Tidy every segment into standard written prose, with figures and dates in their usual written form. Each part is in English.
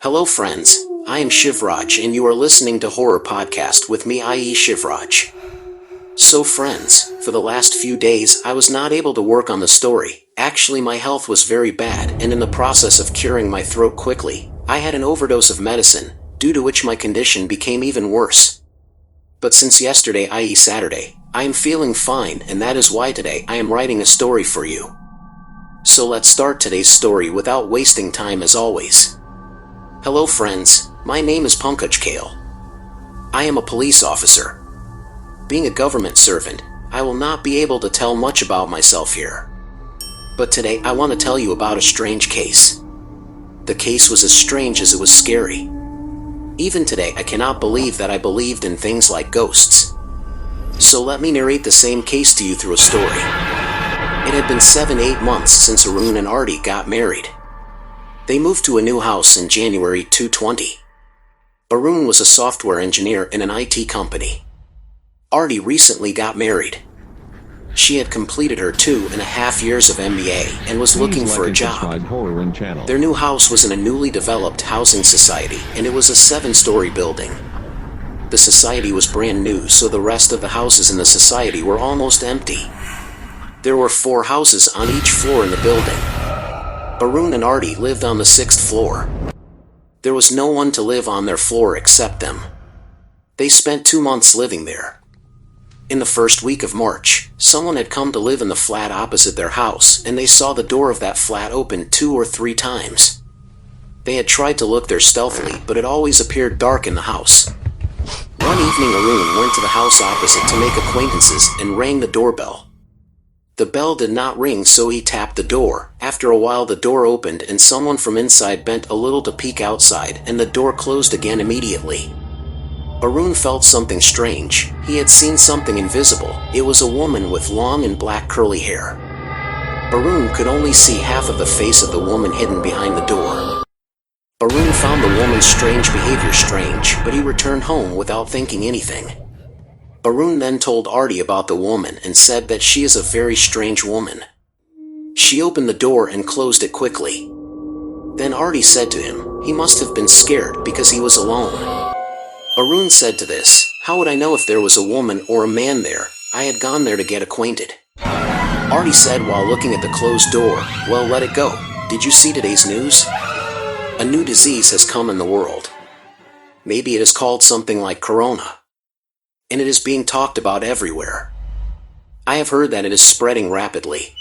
Hello friends, I am Shivraj and you are listening to Horror Podcast with me i.e. Shivraj. So friends, for the last few days I was not able to work on the story. Actually my health was very bad and in the process of curing my throat quickly, I had an overdose of medicine, due to which my condition became even worse. But since yesterday i.e. Saturday, I am feeling fine and that is why today I am writing a story for you. So let's start today's story without wasting time as always. Hello friends, my name is Pankaj Kale. I am a police officer. Being a government servant, I will not be able to tell much about myself here. But today I want to tell you about a strange case. The case was as strange as it was scary. Even today I cannot believe that I believed in things like ghosts. So let me narrate the same case to you through a story. It had been 7-8 months since Arun and Artie got married. They moved to a new house in January 2020. Arun was a software engineer in an IT company. Artie recently got married. She had completed her 2.5 years of MBA and was looking for a job. Their new house was in a newly developed housing society and it was a 7-story building. The society was brand new, so the rest of the houses in the society were almost empty. There were 4 houses on each floor in the building. Arun and Artie lived on the 6th floor. There was no one to live on their floor except them. They spent 2 months living there. In the first week of March, someone had come to live in the flat opposite their house and they saw the door of that flat open 2 or 3 times. They had tried to look there stealthily, but it always appeared dark in the house. One evening Arun went to the house opposite to make acquaintances and rang the doorbell. The bell did not ring, so he tapped the door. After a while the door opened and someone from inside bent a little to peek outside and the door closed again immediately. Arun felt something strange. He had seen something invisible. It was a woman with long and black curly hair. Arun could only see half of the face of the woman hidden behind the door. Arun found the woman's strange behavior strange, but he returned home without thinking anything. Arun then told Artie about the woman and said that she is a very strange woman. She opened the door and closed it quickly. Then Artie said to him, he must have been scared because he was alone. Arun said to this, how would I know if there was a woman or a man there? I had gone there to get acquainted. Artie said while looking at the closed door, well, let it go. Did you see today's news? A new disease has come in the world. Maybe it is called something like corona. And it is being talked about everywhere. I have heard that it is spreading rapidly.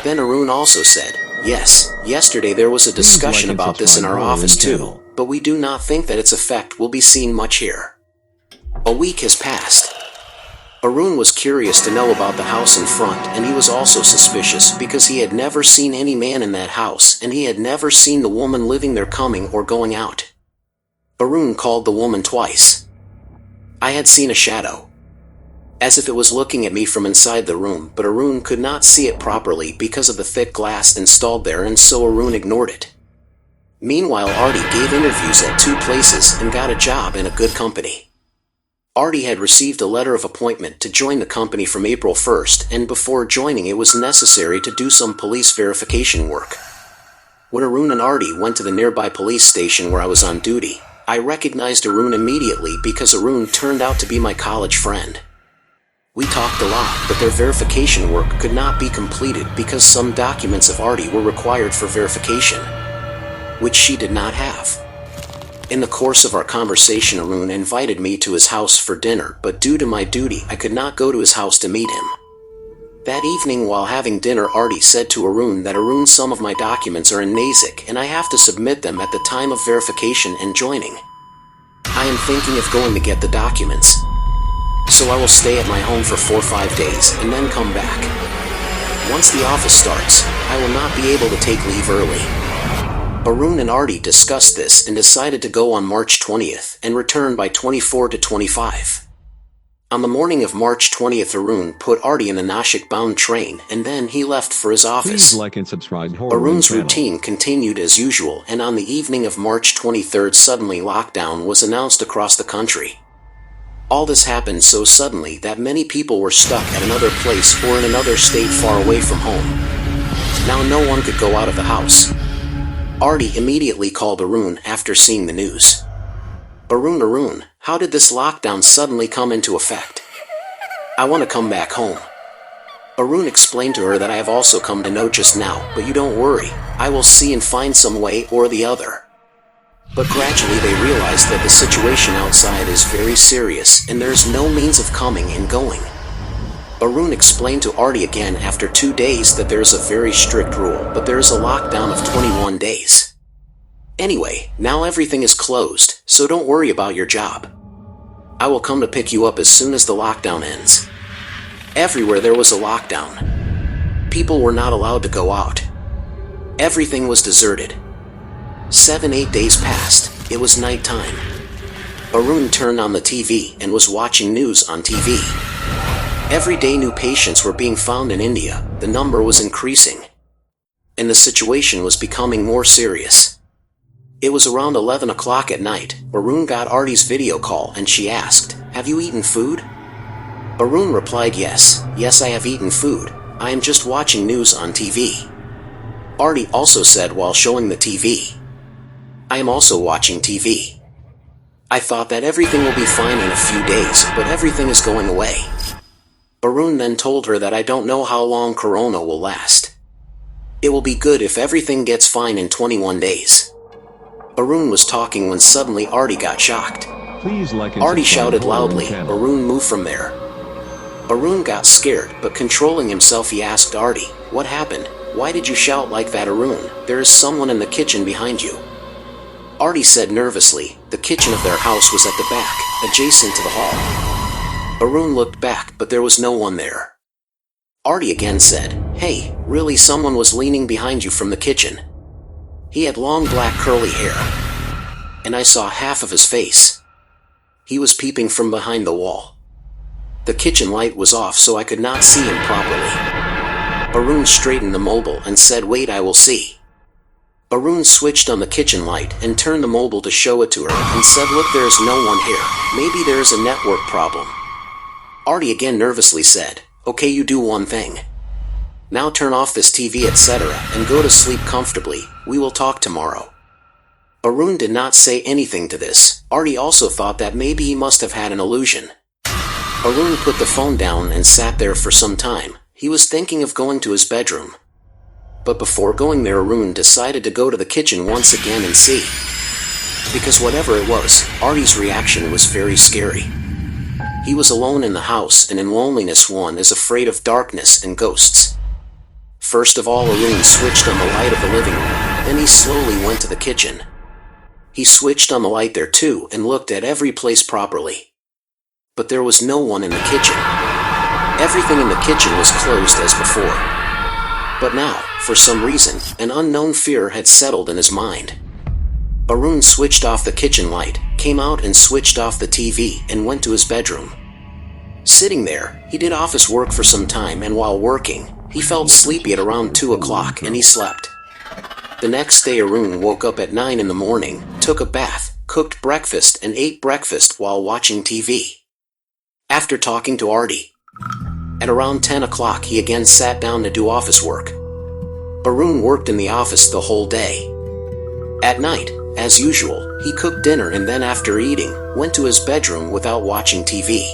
Then Arun also said, yes, yesterday there was a discussion about this in our office too, but we do not think that its effect will be seen much here. A week has passed. Arun was curious to know about the house in front, and he was also suspicious because he had never seen any man in that house and he had never seen the woman living there coming or going out. Arun called the woman twice. I had seen a shadow, as if it was looking at me from inside the room, but Arun could not see it properly because of the thick glass installed there, and so Arun ignored it. Meanwhile, Artie gave interviews at 2 places and got a job in a good company. Artie had received a letter of appointment to join the company from April 1st, and before joining it was necessary to do some police verification work. When Arun and Artie went to the nearby police station where I was on duty, I recognized Arun immediately because Arun turned out to be my college friend. We talked a lot, but their verification work could not be completed because some documents of Artie were required for verification, which she did not have. In the course of our conversation, Arun invited me to his house for dinner, but due to my duty, I could not go to his house to meet him. That evening while having dinner, Artie said to Arun that some of my documents are in NASIC and I have to submit them at the time of verification and joining. I am thinking of going to get the documents. So I will stay at my home for 4 or 5 days and then come back. Once the office starts, I will not be able to take leave early. Arun and Artie discussed this and decided to go on March 20th and return by 24 to 25. On the morning of March 20th, Arun put Artie in the Nashik-bound train and then he left for his office. Please like and subscribe. Arun's routine continued as usual, and on the evening of March 23rd, suddenly lockdown was announced across the country. All this happened so suddenly that many people were stuck at another place or in another state far away from home. Now no one could go out of the house. Artie immediately called Arun after seeing the news. Arun, how did this lockdown suddenly come into effect? I want to come back home. Arun explained to her that I have also come to know just now, but you don't worry, I will see and find some way or the other. But gradually they realized that the situation outside is very serious and there is no means of coming and going. Arun explained to Artie again after 2 days that there is a very strict rule, but there is a lockdown of 21 days. Anyway, now everything is closed, so don't worry about your job. I will come to pick you up as soon as the lockdown ends. Everywhere there was a lockdown. People were not allowed to go out. Everything was deserted. 7-8 days passed. It was nighttime. Arun turned on the TV and was watching news on TV. Every day new patients were being found in India. The number was increasing. And the situation was becoming more serious. It was around 11 o'clock at night. Arun got Artie's video call and she asked, "Have you eaten food?" Arun replied, Yes, I have eaten food. I am just watching news on TV. Artie also said while showing the TV, I am also watching TV. I thought that everything will be fine in a few days, but everything is going away. Arun then told her that I don't know how long Corona will last. It will be good if everything gets fine in 21 days. Arun was talking when suddenly Artie got shocked. Artie shouted loudly. Arun moved from there. Arun got scared, but controlling himself he asked Artie, "What happened? Why did you shout like that, Arun? There is someone in the kitchen behind you." Artie said nervously, the kitchen of their house was at the back, adjacent to the hall. Arun looked back, but there was no one there. Artie again said, "Hey, really someone was leaning behind you from the kitchen." He had long black curly hair, and I saw half of his face. He was peeping from behind the wall. The kitchen light was off so I could not see him properly. Arun straightened the mobile and said, "Wait, I will see." Arun switched on the kitchen light and turned the mobile to show it to her and said, "Look, there is no one here. Maybe there is a network problem." Artie again nervously said, "Okay, you do one thing. Now turn off this TV, etc., and go to sleep comfortably. We will talk tomorrow." Arun did not say anything to this. Artie also thought that maybe he must have had an illusion. Arun put the phone down and sat there for some time. He was thinking of going to his bedroom. But before going there, Arun decided to go to the kitchen once again and see. Because whatever it was, Artie's reaction was very scary. He was alone in the house, and in loneliness one is afraid of darkness and ghosts. First of all, Arun switched on the light of the living room, then he slowly went to the kitchen. He switched on the light there too and looked at every place properly. But there was no one in the kitchen. Everything in the kitchen was closed as before. But now, for some reason, an unknown fear had settled in his mind. Arun switched off the kitchen light, came out and switched off the TV and went to his bedroom. Sitting there, he did office work for some time, and while working, he felt sleepy at around 2 o'clock and he slept. The next day Arun woke up at 9 in the morning, took a bath, cooked breakfast and ate breakfast while watching TV. After talking to Artie, at around 10 o'clock he again sat down to do office work. Arun worked in the office the whole day. At night, as usual, he cooked dinner and then after eating, went to his bedroom without watching TV.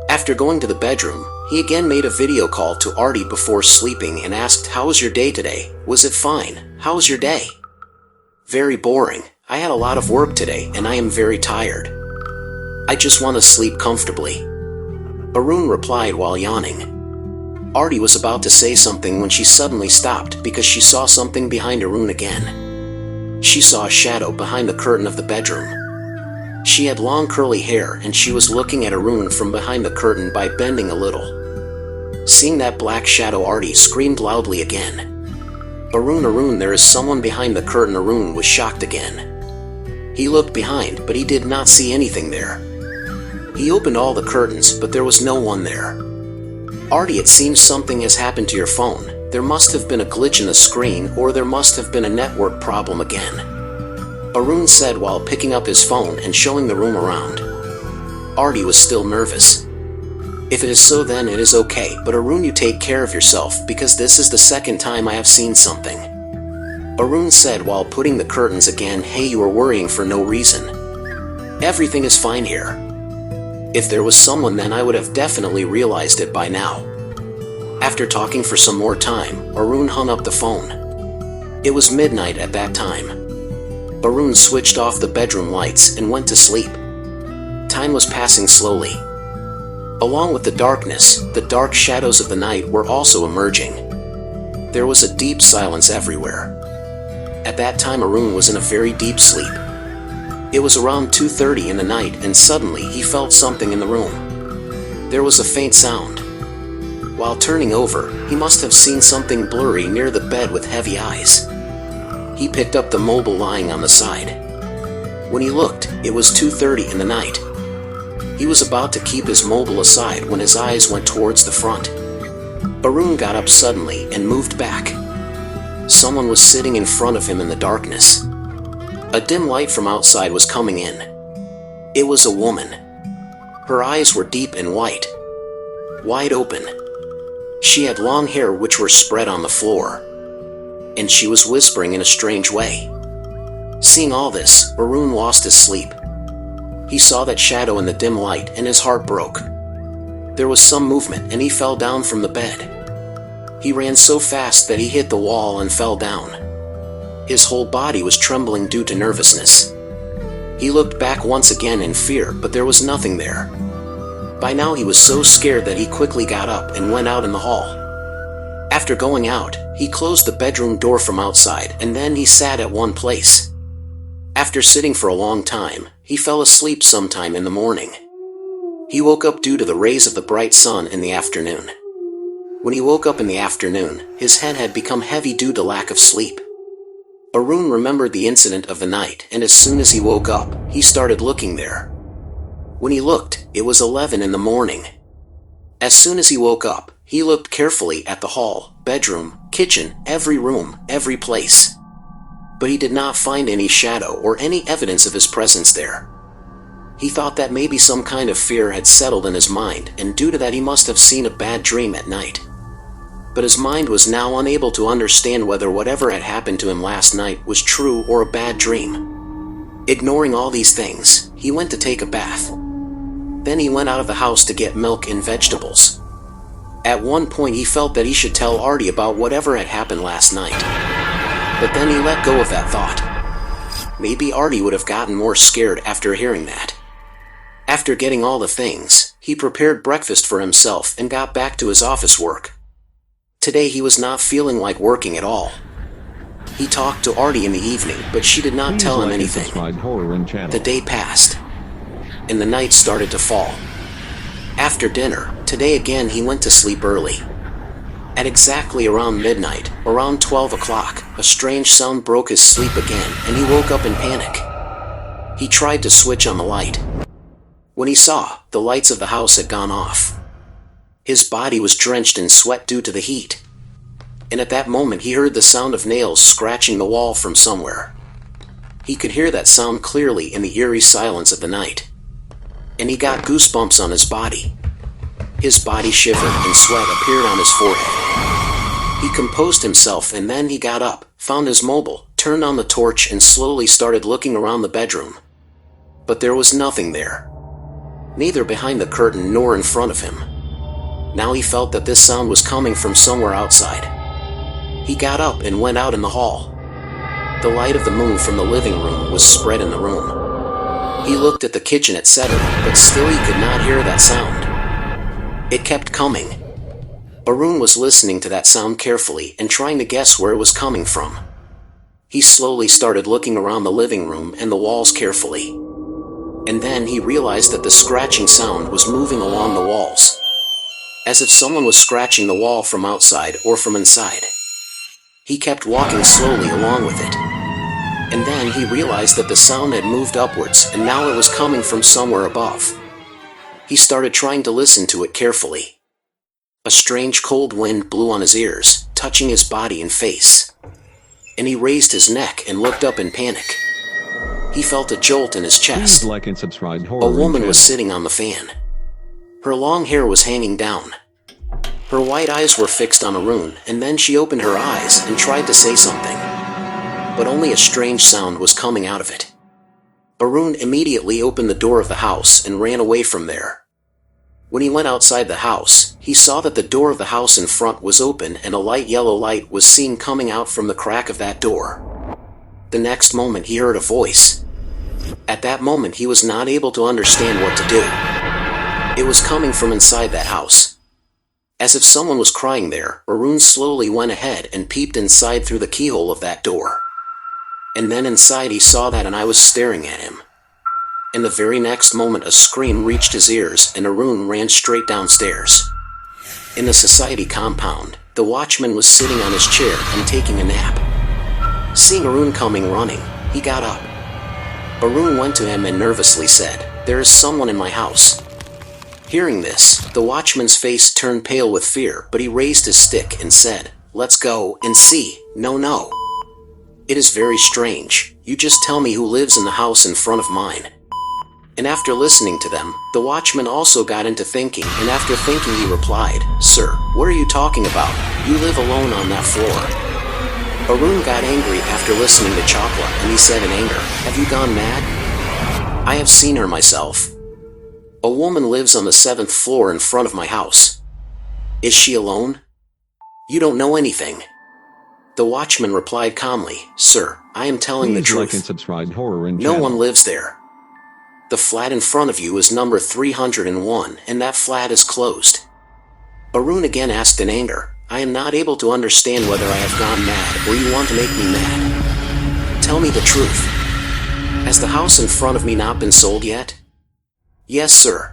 After going to the bedroom, he again made a video call to Artie before sleeping and asked, "How was your day today? Was it fine? How was your day?" "Very boring. I had a lot of work today and I am very tired. I just want to sleep comfortably," Arun replied while yawning. Artie was about to say something when she suddenly stopped because she saw something behind Arun again. She saw a shadow behind the curtain of the bedroom. She had long curly hair and she was looking at Arun from behind the curtain by bending a little. Seeing that black shadow, Artie screamed loudly again. Arun, there is someone behind the curtain." Arun was shocked again. He looked behind, but he did not see anything there. He opened all the curtains, but there was no one there. "Artie, it seems something has happened to your phone. There must have been a glitch in the screen, or there must have been a network problem again," Arun said while picking up his phone and showing the room around. Artie was still nervous. "If it is so, then it is okay, but Arun, you take care of yourself because this is the second time I have seen something." Arun said while putting the curtains again. "Hey, you are worrying for no reason. Everything is fine here. If there was someone, then I would have definitely realized it by now." After talking for some more time, Arun hung up the phone. It was midnight at that time. Arun switched off the bedroom lights and went to sleep. Time was passing slowly. Along with the darkness, the dark shadows of the night were also emerging. There was a deep silence everywhere. At that time, Arun was in a very deep sleep. It was around 2:30 in the night, and suddenly he felt something in the room. There was a faint sound. While turning over, he must have seen something blurry near the bed with heavy eyes. He picked up the mobile lying on the side. When he looked, it was 2:30 in the night. He was about to keep his mobile aside when his eyes went towards the front. Arun got up suddenly and moved back. Someone was sitting in front of him in the darkness. A dim light from outside was coming in. It was a woman. Her eyes were deep and white, wide open. She had long hair which were spread on the floor, and she was whispering in a strange way. Seeing all this, Arun lost his sleep. He saw that shadow in the dim light and his heart broke. There was some movement and he fell down from the bed. He ran so fast that he hit the wall and fell down. His whole body was trembling due to nervousness. He looked back once again in fear, but there was nothing there. By now he was so scared that he quickly got up and went out in the hall. After going out, he closed the bedroom door from outside and then he sat at one place. After sitting for a long time, he fell asleep sometime in the morning. He woke up due to the rays of the bright sun in the afternoon. When he woke up in the afternoon, his head had become heavy due to lack of sleep. Arun remembered the incident of the night, and as soon as he woke up, he started looking there. When he looked, it was 11 in the morning. As soon as he woke up, he looked carefully at the hall, bedroom, kitchen, every room, every place. But he did not find any shadow or any evidence of his presence there. He thought that maybe some kind of fear had settled in his mind, and due to that he must have seen a bad dream at night. But his mind was now unable to understand whether whatever had happened to him last night was true or a bad dream. Ignoring all these things, he went to take a bath. Then he went out of the house to get milk and vegetables. At one point he felt that he should tell Artie about whatever had happened last night. But then he let go of that thought. Maybe Artie would have gotten more scared after hearing that. After getting all the things, he prepared breakfast for himself and got back to his office work. Today he was not feeling like working at all. He talked to Artie in the evening, but she did not tell him anything. The day passed, and the night started to fall. After dinner, today again he went to sleep early. At exactly around midnight, around 12 o'clock, a strange sound broke his sleep again, and he woke up in panic. He tried to switch on the light. When he saw, the lights of the house had gone off. His body was drenched in sweat due to the heat. And at that moment he heard the sound of nails scratching the wall from somewhere. He could hear that sound clearly in the eerie silence of the night. And he got goosebumps on his body. His body shivered and sweat appeared on his forehead. He composed himself and then he got up, found his mobile, turned on the torch and slowly started looking around the bedroom. But there was nothing there. Neither behind the curtain nor in front of him. Now he felt that this sound was coming from somewhere outside. He got up and went out in the hall. The light of the moon from the living room was spread in the room. He looked at the kitchen, etc., but still he could not hear that sound. It kept coming. Arun was listening to that sound carefully and trying to guess where it was coming from. He slowly started looking around the living room and the walls carefully. And then he realized that the scratching sound was moving along the walls, as if someone was scratching the wall from outside or from inside. He kept walking slowly along with it. And then he realized that the sound had moved upwards and now it was coming from somewhere above. He started trying to listen to it carefully. A strange cold wind blew on his ears, touching his body and face. And he raised his neck and looked up in panic. He felt a jolt in his chest. Like and subscribe a woman was sitting on the fan. Her long hair was hanging down. Her white eyes were fixed on Arun, and then she opened her eyes and tried to say something. but only a strange sound was coming out of it. Barun immediately opened the door of the house and ran away from there. When he went outside the house, he saw that the door of the house in front was open and a light yellow light was seen coming out from the crack of that door. The next moment he heard a voice. At that moment he was not able to understand what to do. It was coming from inside that house. As if someone was crying there, Barun slowly went ahead and peeped inside through the keyhole of that door. And then inside he saw that, and I was staring at him. In the very next moment a scream reached his ears and Arun ran straight downstairs. In the society compound, the watchman was sitting on his chair and taking a nap. Seeing Arun coming running, he got up. Arun went to him and nervously said, "There is someone in my house." Hearing this, the watchman's face turned pale with fear, but he raised his stick and said, "Let's go and see." No. It is very strange. You just tell me who lives in the house in front of mine." And after listening to them, the watchman also got into thinking, and after thinking he replied, "Sir, what are you talking about? You live alone on that floor." Arun got angry after listening to Chakla, and he said in anger, "Have you gone mad? I have seen her myself. A woman lives on the 7th floor in front of my house. Is she alone? You don't know anything." The watchman replied calmly, "Sir, I am telling the truth. Like and subscribe Horror No one lives there. The flat in front of you is number 301, and that flat is closed." Arun again asked in anger, "I am not able to understand whether I have gone mad or you want to make me mad. Tell me the truth. Has the house in front of me not been sold yet?" "Yes, sir.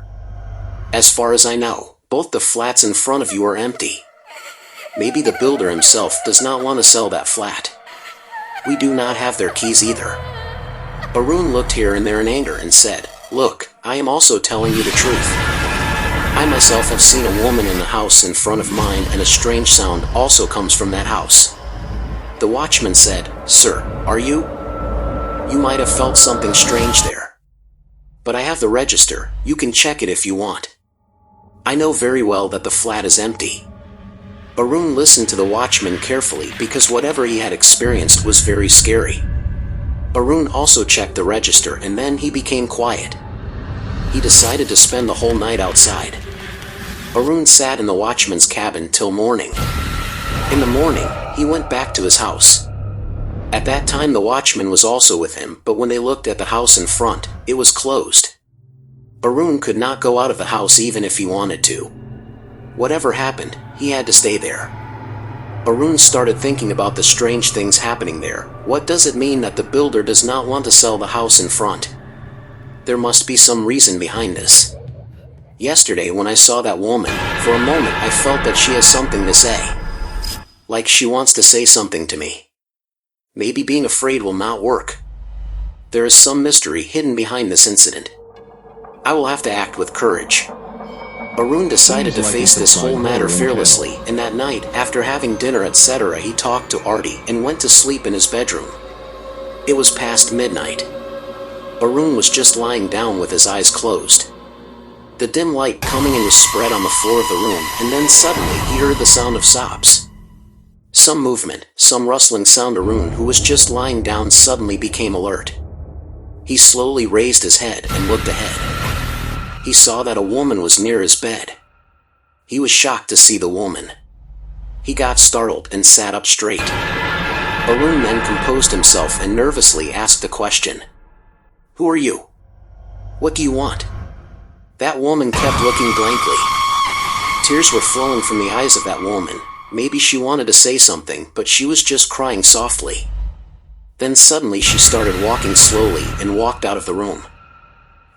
As far as I know, both the flats in front of you are empty. Maybe the builder himself does not want to sell that flat. We do not have their keys either." Arun looked here and there in anger and said, "Look, I am also telling you the truth. I myself have seen a woman in the house in front of mine, and a strange sound also comes from that house." The watchman said, "Sir, are you? You might have felt something strange there. But I have the register, you can check it if you want. I know very well that the flat is empty." Arun listened to the watchman carefully because whatever he had experienced was very scary. Arun also checked the register and then he became quiet. He decided to spend the whole night outside. Arun sat in the watchman's cabin till morning. In the morning, he went back to his house. At that time the watchman was also with him, but when they looked at the house in front, it was closed. Arun could not go out of the house even if he wanted to. Whatever happened, he had to stay there. Arun started thinking about the strange things happening there. What does it mean that the builder does not want to sell the house in front? There must be some reason behind this. Yesterday when I saw that woman, for a moment I felt that she has something to say. Like she wants to say something to me. Maybe being afraid will not work. There is some mystery hidden behind this incident. I will have to act with courage. Arun decided to face this whole matter fearlessly, and that night, after having dinner etc., he talked to Artie and went to sleep in his bedroom. It was past midnight. Arun was just lying down with his eyes closed. The dim light coming in was spread on the floor of the room, and then suddenly he heard the sound of sobs. Some movement, some rustling sound. Arun, who was just lying down, suddenly became alert. He slowly raised his head and looked ahead. He saw that a woman was near his bed. He was shocked to see the woman. He got startled and sat up straight. Arun then composed himself and nervously asked the question. "Who are you? What do you want?" That woman kept looking blankly. Tears were flowing from the eyes of that woman. Maybe she wanted to say something, but she was just crying softly. Then suddenly she started walking slowly and walked out of the room.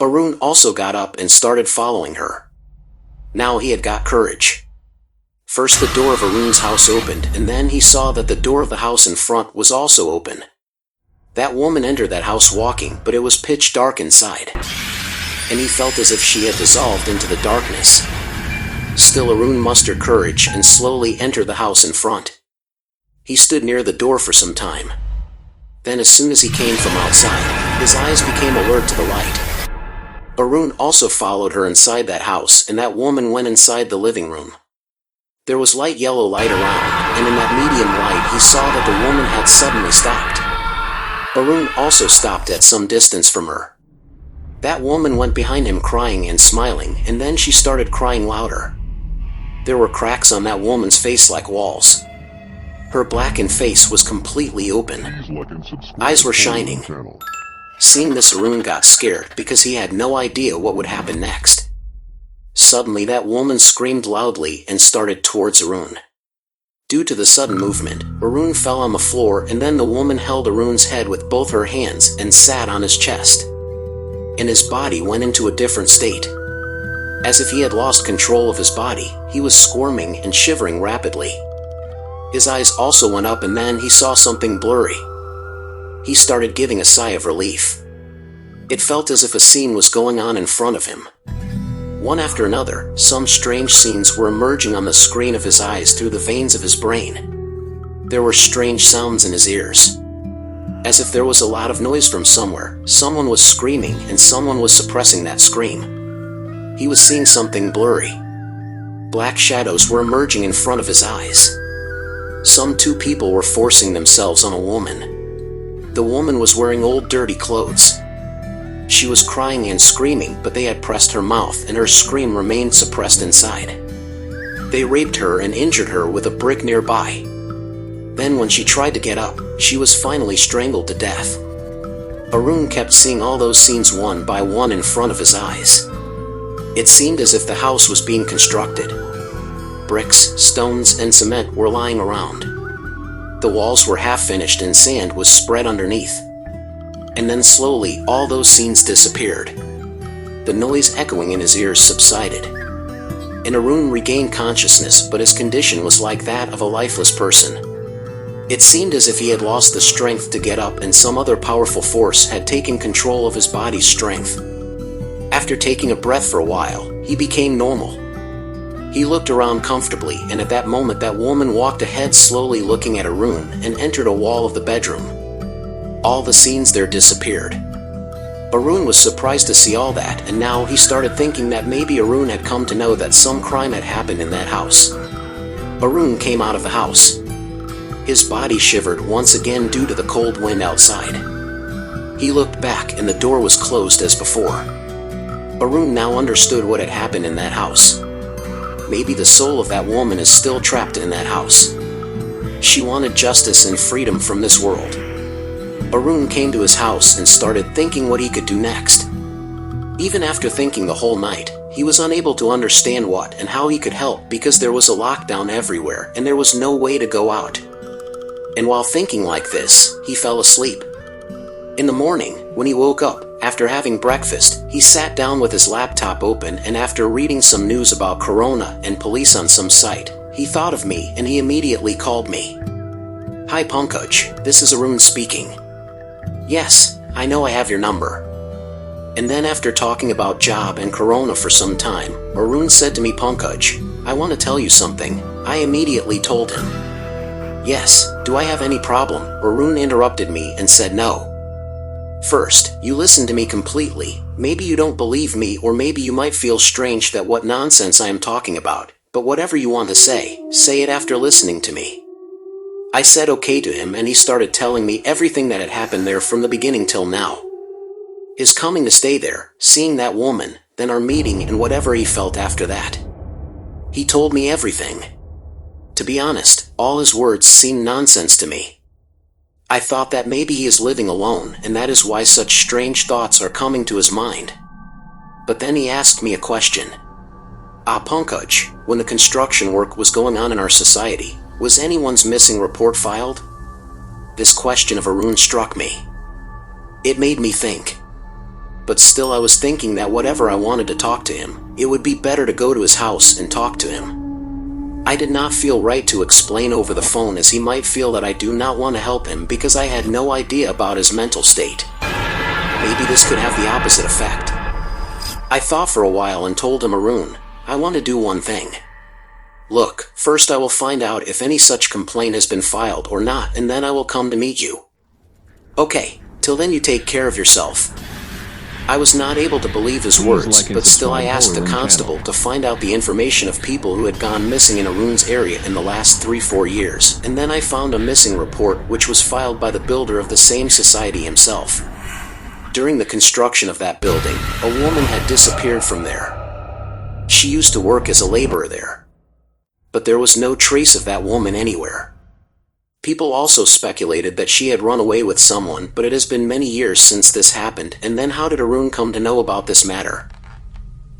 Arun also got up and started following her. Now he had got courage. First the door of Arun's house opened, and then he saw that the door of the house in front was also open. That woman entered that house walking, but it was pitch dark inside. And he felt as if she had dissolved into the darkness. Still Arun mustered courage and slowly entered the house in front. He stood near the door for some time. Then as soon as he came from outside, his eyes became alert to the light. Arun also followed her inside that house, and that woman went inside the living room. There was light yellow light around, and in that medium light he saw that the woman had suddenly stopped. Arun also stopped at some distance from her. That woman went behind him crying and smiling, and then she started crying louder. There were cracks on that woman's face like walls. Her blackened face was completely open. Eyes were shining. Seeing this, Arun got scared because he had no idea what would happen next. Suddenly that woman screamed loudly and started towards Arun. Due to the sudden movement, Arun fell on the floor, and then the woman held Arun's head with both her hands and sat on his chest. And his body went into a different state. As if he had lost control of his body, he was squirming and shivering rapidly. His eyes also went up, and then he saw something blurry. He started giving a sigh of relief. It felt as if a scene was going on in front of him. One after another, some strange scenes were emerging on the screen of his eyes through the veins of his brain. There were strange sounds in his ears. As if there was a lot of noise from somewhere, someone was screaming and someone was suppressing that scream. He was seeing something blurry. Black shadows were emerging in front of his eyes. Some two people were forcing themselves on a woman. The woman was wearing old dirty clothes. She was crying and screaming, but they had pressed her mouth and her scream remained suppressed inside. They raped her and injured her with a brick nearby. Then when she tried to get up, she was finally strangled to death. Arun kept seeing all those scenes one by one in front of his eyes. It seemed as if the house was being constructed. Bricks, stones, and cement were lying around. The walls were half finished and sand was spread underneath. And then slowly, all those scenes disappeared. The noise echoing in his ears subsided. And Arun regained consciousness, but his condition was like that of a lifeless person. It seemed as if he had lost the strength to get up and some other powerful force had taken control of his body's strength. After taking a breath for a while, he became normal. He looked around comfortably, and at that moment that woman walked ahead slowly looking at Arun and entered a wall of the bedroom. All the scenes there disappeared. Arun was surprised to see all that, and now he started thinking that maybe Arun had come to know that some crime had happened in that house. Arun came out of the house. His body shivered once again due to the cold wind outside. He looked back and the door was closed as before. Arun now understood what had happened in that house. Maybe the soul of that woman is still trapped in that house. She wanted justice and freedom from this world. Arun came to his house and started thinking what he could do next. Even after thinking the whole night, he was unable to understand what and how he could help because there was a lockdown everywhere and there was no way to go out. And while thinking like this, he fell asleep. In the morning, when he woke up, after having breakfast, he sat down with his laptop open, and after reading some news about Corona and police on some site, he thought of me and he immediately called me. "Hi Pankaj, this is Arun speaking." "Yes, I know I have your number." And then after talking about job and Corona for some time, Arun said to me, "Pankaj, I want to tell you something." I immediately told him. "Yes, do I have any problem?" Arun interrupted me and said no. "First, you listen to me completely. Maybe you don't believe me, or maybe you might feel strange that what nonsense I am talking about, but whatever you want to say it after listening to me." I said okay to him and he started telling me everything that had happened there from the beginning till now. His coming to stay there, seeing that woman, then our meeting and whatever he felt after that. He told me everything. To be honest, all his words seemed nonsense to me. I thought that maybe he is living alone and that is why such strange thoughts are coming to his mind. But then he asked me a question. Pankaj, when the construction work was going on in our society, was anyone's missing report filed?" This question of Arun struck me. It made me think. But still I was thinking that whatever I wanted to talk to him, it would be better to go to his house and talk to him. I did not feel right to explain over the phone as he might feel that I do not want to help him because I had no idea about his mental state. Maybe this could have the opposite effect. I thought for a while and told him, "Arun, I want to do one thing. Look, first I will find out if any such complaint has been filed or not, and then I will come to meet you. Okay, till then you take care of yourself." I was not able to believe his words, but still I asked the constable to find out the information of people who had gone missing in Arun's area in the last 3-4 years, and then I found a missing report which was filed by the builder of the same society himself. During the construction of that building, a woman had disappeared from there. She used to work as a laborer there. But there was no trace of that woman anywhere. People also speculated that she had run away with someone, but it has been many years since this happened, and then how did Arun come to know about this matter?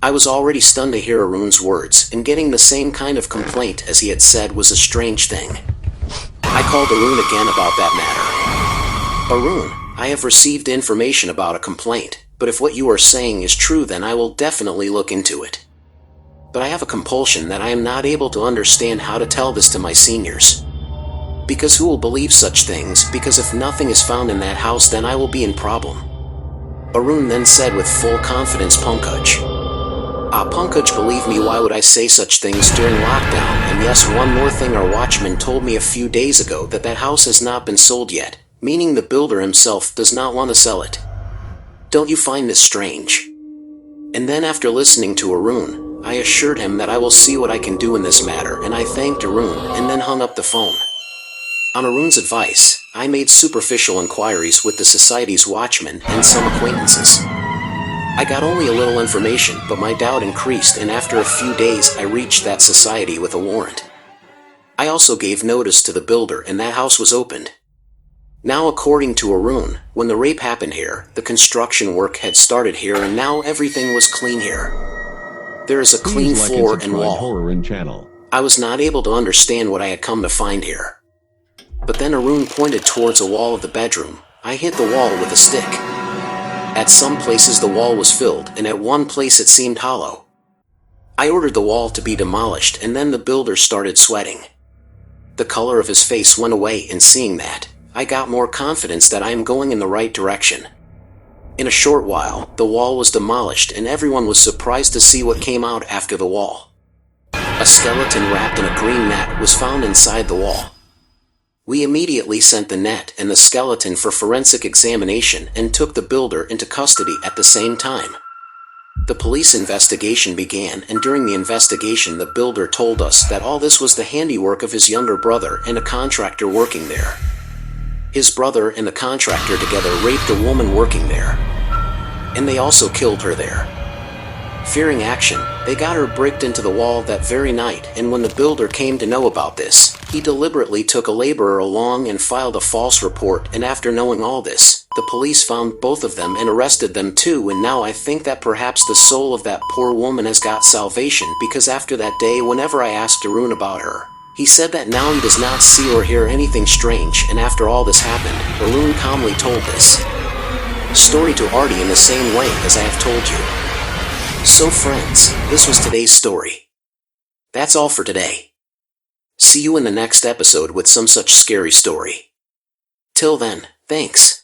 I was already stunned to hear Arun's words, and getting the same kind of complaint as he had said was a strange thing. I called Arun again about that matter. Arun, I have received information about a complaint, but if what you are saying is true, then I will definitely look into it. But I have a compulsion that I am not able to understand how to tell this to my seniors. Because who will believe such things? Because if nothing is found in that house, then I will be in problem. Arun then said with full confidence, Pankaj. Pankaj, believe me, why would I say such things during lockdown? And yes, one more thing, our watchman told me a few days ago that that house has not been sold yet, meaning the builder himself does not want to sell it. Don't you find this strange? And then after listening to Arun, I assured him that I will see what I can do in this matter, and I thanked Arun and then hung up the phone. On Arun's advice, I made superficial inquiries with the society's watchmen and some acquaintances. I got only a little information, but my doubt increased, and after a few days I reached that society with a warrant. I also gave notice to the builder, and that house was opened. Now, according to Arun, when the rape happened here, the construction work had started here, and now everything was clean here. There is a clean floor and wall. I was not able to understand what I had come to find here. But then Arun pointed towards a wall of the bedroom. I hit the wall with a stick. At some places the wall was filled, and at one place it seemed hollow. I ordered the wall to be demolished, and then the builder started sweating. The color of his face went away, and seeing that, I got more confidence that I am going in the right direction. In a short while, the wall was demolished, and everyone was surprised to see what came out after the wall. A skeleton wrapped in a green net was found inside the wall. We immediately sent the net and the skeleton for forensic examination and took the builder into custody at the same time. The police investigation began, and during the investigation the builder told us that all this was the handiwork of his younger brother and a contractor working there. His brother and the contractor together raped a woman working there. And they also killed her there. Fearing action, they got her bricked into the wall that very night, and when the builder came to know about this, he deliberately took a laborer along and filed a false report, and after knowing all this, the police found both of them and arrested them too, and now I think that perhaps the soul of that poor woman has got salvation, because after that day, whenever I asked Arun about her, he said that now he does not see or hear anything strange, and after all this happened, Arun calmly told this story to Artie in the same way as I have told you. So friends, this was today's story. That's all for today. See you in the next episode with some such scary story. Till then, thanks.